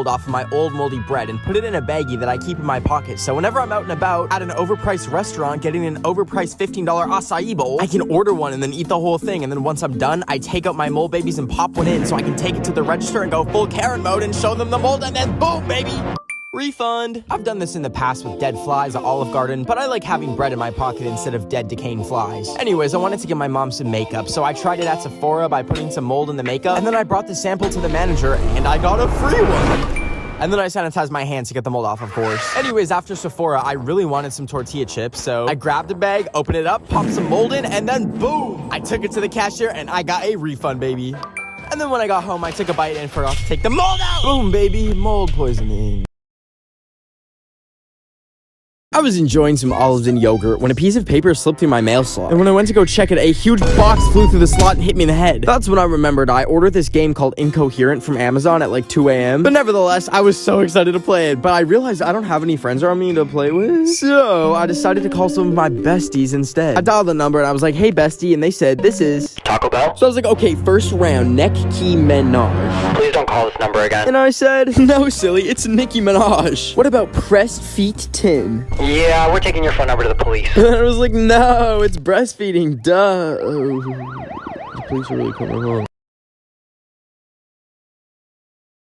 mold off of my old moldy bread and put it in a baggie that I keep in my pocket. So whenever I'm out and about at an overpriced restaurant getting an overpriced $15 acai bowl, I can order one and then eat the whole thing. And then once I'm done, I take out my mold babies and pop one in so I can take it to the register and go full Karen mode and show them the mold, and then boom, baby! Refund. I've done this in the past with dead flies at Olive Garden, but I like having bread in my pocket instead of dead decaying flies. Anyways, I wanted to give my mom some makeup, so I tried it at Sephora by putting some mold in the makeup, and then I brought the sample to the manager, and I got a free one. And then I sanitized my hands to get the mold off, of course. Anyways, after Sephora, I really wanted some tortilla chips, so I grabbed a bag, opened it up, popped some mold in, and then boom! I took it to the cashier, and I got a refund, baby. And then when I got home, I took a bite and forgot to take the mold out! Boom, baby, mold poisoning. I was enjoying some olives and yogurt when a piece of paper slipped through my mail slot. And when I went to go check it, a huge box flew through the slot and hit me in the head. That's when I remembered I ordered this game called Incoherent from Amazon at like 2 a.m. But nevertheless, I was so excited to play it. But I realized I don't have any friends around me to play with. So I decided to call some of my besties instead. I dialed the number and I was like, hey bestie, and they said, this is Taco Bell? So I was like, okay, first round, neck key Minaj. Please don't call this number again. And I said, no silly, it's Nicki Minaj. What about pressed feet 10? Yeah, we're taking your phone number to the police. And I was like, no, it's breastfeeding, duh. Oh, the police are really coming home.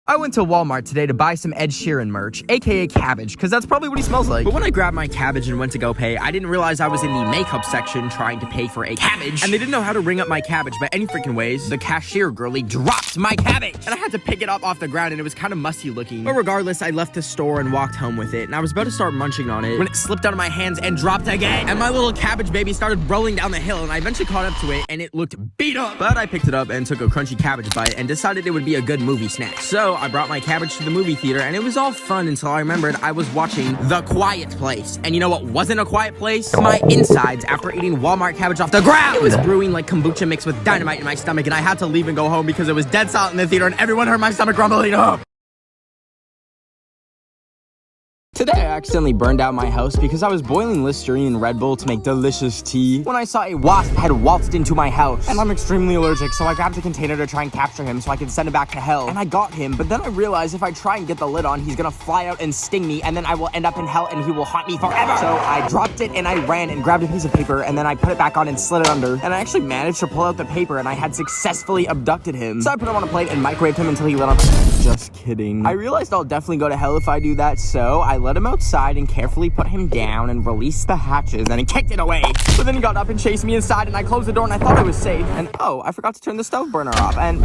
I went to Walmart today to buy some Ed Sheeran merch, aka cabbage, because that's probably what he smells like. But when I grabbed my cabbage and went to go pay, I didn't realize I was in the makeup section trying to pay for a cabbage, and they didn't know how to ring up my cabbage by any freaking ways. The cashier girlie dropped my cabbage, and I had to pick it up off the ground, and it was kind of musty looking. But regardless, I left the store and walked home with it, and I was about to start munching on it when it slipped out of my hands and dropped again, and my little cabbage baby started rolling down the hill, and I eventually caught up to it, and it looked beat up. But I picked it up and took a crunchy cabbage bite and decided it would be a good movie snack. So I brought my cabbage to the movie theater, and it was all fun until I remembered I was watching The Quiet Place. And you know what wasn't a quiet place? My insides after eating Walmart cabbage off the ground. It was brewing like kombucha mixed with dynamite in my stomach, and I had to leave and go home because it was dead silent in the theater and everyone heard my stomach rumbling up. Today, I accidentally burned out my house because I was boiling Listerine and Red Bull to make delicious tea when I saw a wasp had waltzed into my house. And I'm extremely allergic, so I grabbed a container to try and capture him so I could send him back to hell. And I got him, but then I realized if I try and get the lid on, he's gonna fly out and sting me, and then I will end up in hell and he will haunt me forever. So I dropped it and I ran and grabbed a piece of paper, and then I put it back on and slid it under. And I actually managed to pull out the paper, and I had successfully abducted him. So I put him on a plate and microwaved him until he lit up. Just kidding. I realized I'll definitely go to hell if I do that, so I let him outside and carefully put him down and released the hatches, and he kicked it away. But then he got up and chased me inside, and I closed the door and I thought I was safe. And oh, I forgot to turn the stove burner off, and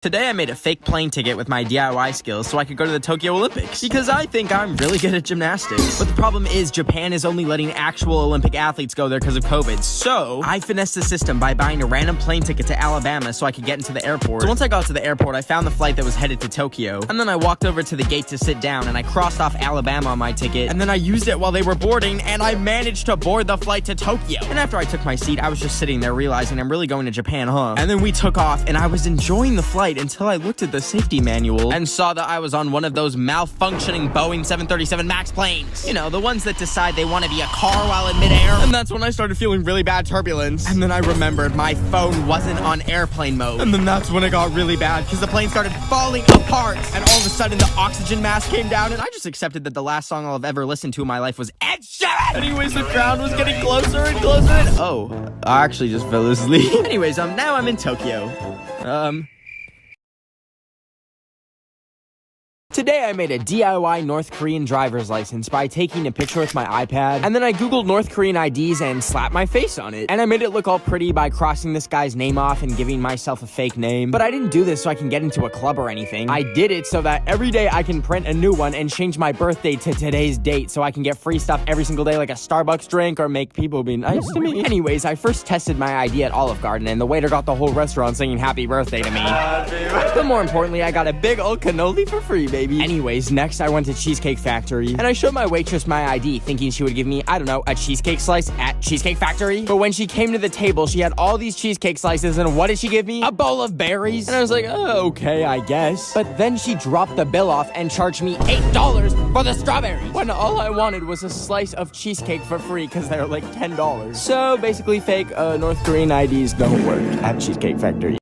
today I made a fake plane ticket with my DIY skills so I could go to the Tokyo Olympics, because I think I'm really good at gymnastics. But the problem is Japan is only letting actual Olympic athletes go there because of COVID. So I finessed the system by buying a random plane ticket to Alabama so I could get into the airport. So once I got to the airport, I found the flight that was headed to Tokyo. And then I walked over to the gate to sit down, and I crossed off Alabama on my ticket. And then I used it while they were boarding, and I managed to board the flight to Tokyo. And after I took my seat, I was just sitting there realizing I'm really going to Japan, huh? And then we took off, and I was enjoying the flight until I looked at the safety manual and saw that I was on one of those malfunctioning Boeing 737 MAX planes. You know, the ones that decide they want to be a car while in midair. And that's when I started feeling really bad turbulence. And then I remembered my phone wasn't on airplane mode. And then that's when it got really bad because the plane started falling apart. And all of a sudden the oxygen mask came down, and I just accepted that the last song I'll have ever listened to in my life was Ed Sheeran. Anyways, the ground was getting closer and closer, and oh, I actually just fell asleep. Anyways, now I'm in Tokyo. Today I made a DIY North Korean driver's license by taking a picture with my iPad, and then I googled North Korean IDs and slapped my face on it. And I made it look all pretty by crossing this guy's name off and giving myself a fake name. But I didn't do this so I can get into a club or anything. I did it so that every day I can print a new one and change my birthday to today's date so I can get free stuff every single day, like a Starbucks drink or make people be nice to me. Anyways, I first tested my ID at Olive Garden, and the waiter got the whole restaurant singing happy birthday to me. But more importantly, I got a big old cannoli for free, baby. Anyways, next I went to Cheesecake Factory, and I showed my waitress my ID, thinking she would give me, I don't know, a cheesecake slice at Cheesecake Factory. But when she came to the table, she had all these cheesecake slices, and what did she give me? A bowl of berries. And I was like, oh, okay, I guess. But then she dropped the bill off and charged me $8 for the strawberries, when all I wanted was a slice of cheesecake for free because they're like $10. So basically fake North Korean IDs don't work at Cheesecake Factory.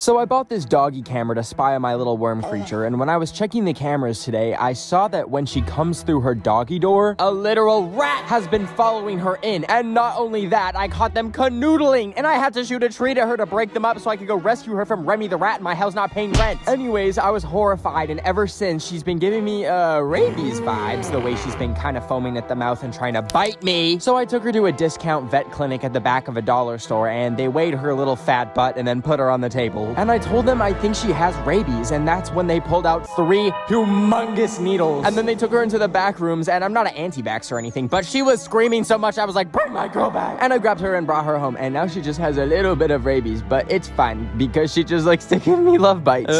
So I bought this doggy camera to spy on my little worm creature, and when I was checking the cameras today, I saw that when she comes through her doggy door, a literal rat has been following her in. And not only that, I caught them canoodling, and I had to shoot a tree to her to break them up so I could go rescue her from Remy the rat in my house not paying rent. Anyways, I was horrified, and ever since, she's been giving me, rabies vibes, the way she's been kind of foaming at the mouth and trying to bite me. So I took her to a discount vet clinic at the back of a dollar store, and they weighed her little fat butt and then put her on the table. And I told them I think she has rabies, and that's when they pulled out 3 humongous needles. And then they took her into the back rooms, and I'm not an anti-vax or anything, but she was screaming so much I was like, bring my girl back. And I grabbed her and brought her home, and now she just has a little bit of rabies, but it's fine because she just likes to give me love bites.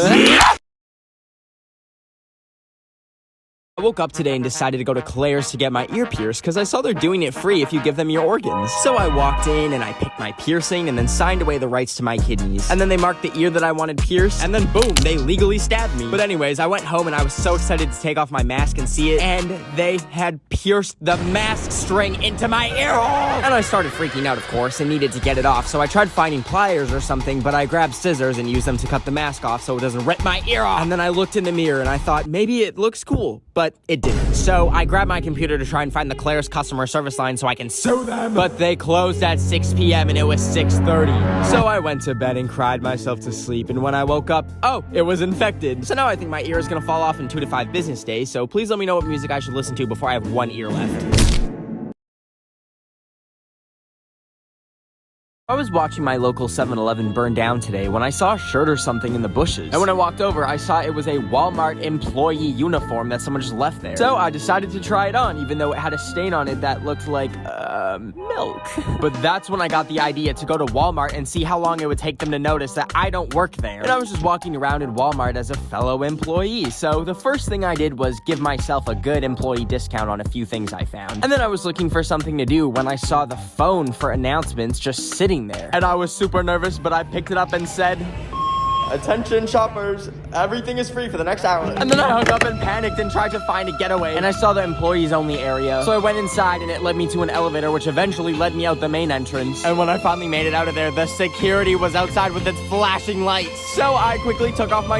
I woke up today and decided to go to Claire's to get my ear pierced because I saw they're doing it free if you give them your organs. So I walked in and I picked my piercing and then signed away the rights to my kidneys. And then they marked the ear that I wanted pierced, and then boom, they legally stabbed me. But anyways, I went home and I was so excited to take off my mask and see it, and they had pierced the mask string into my ear hole. And I started freaking out, of course, and needed to get it off. So I tried finding pliers or something, but I grabbed scissors and used them to cut the mask off so it doesn't rip my ear off. And then I looked in the mirror and I thought, maybe it looks cool, but it didn't. So I grabbed my computer to try and find the Claire's customer service line so I can sue them. But they closed at 6 p.m. and it was 6:30. So I went to bed and cried myself to sleep. And when I woke up, oh, it was infected. So now I think my ear is gonna fall off in 2 to 5 business days. So please let me know what music I should listen to before I have 1 ear left. I was watching my local 7-Eleven burn down today when I saw a shirt or something in the bushes. And when I walked over, I saw it was a Walmart employee uniform that someone just left there. So I decided to try it on, even though it had a stain on it that looked like, milk. But that's when I got the idea to go to Walmart and see how long it would take them to notice that I don't work there. And I was just walking around in Walmart as a fellow employee. So the first thing I did was give myself a good employee discount on a few things I found. And then I was looking for something to do when I saw the phone for announcements just sitting there. And I was super nervous, but I picked it up and said, attention shoppers, everything is free for the next hour. And then I hung up and panicked and tried to find a getaway. And I saw the employees only area. So I went inside and it led me to an elevator, which eventually led me out the main entrance. And when I finally made it out of there, the security was outside with its flashing lights. So I quickly took off my